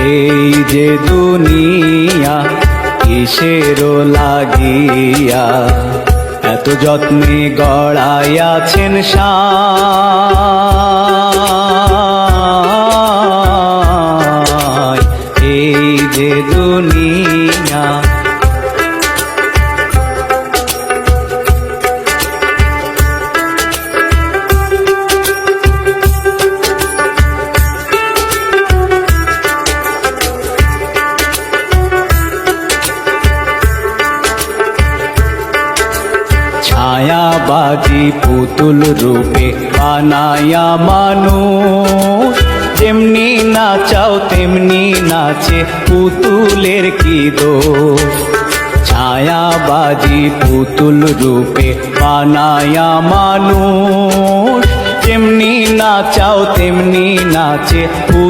এই যে দুনিয়া কিসেরও লাগিয়া এত যত্নে গড়াইয়াছেন সায়। এই যে দুনিয়া ছায়াবাজি পুতুল রূপে বানায়া মানুষ, যেমনি নাচাও তেমনি নাচে পুতুলের কি দোষ। ছায়াবাজি পুতুল রূপে বানায়া মানুষ, যেমনি নাচাও তেমনি নাচে পুতুল।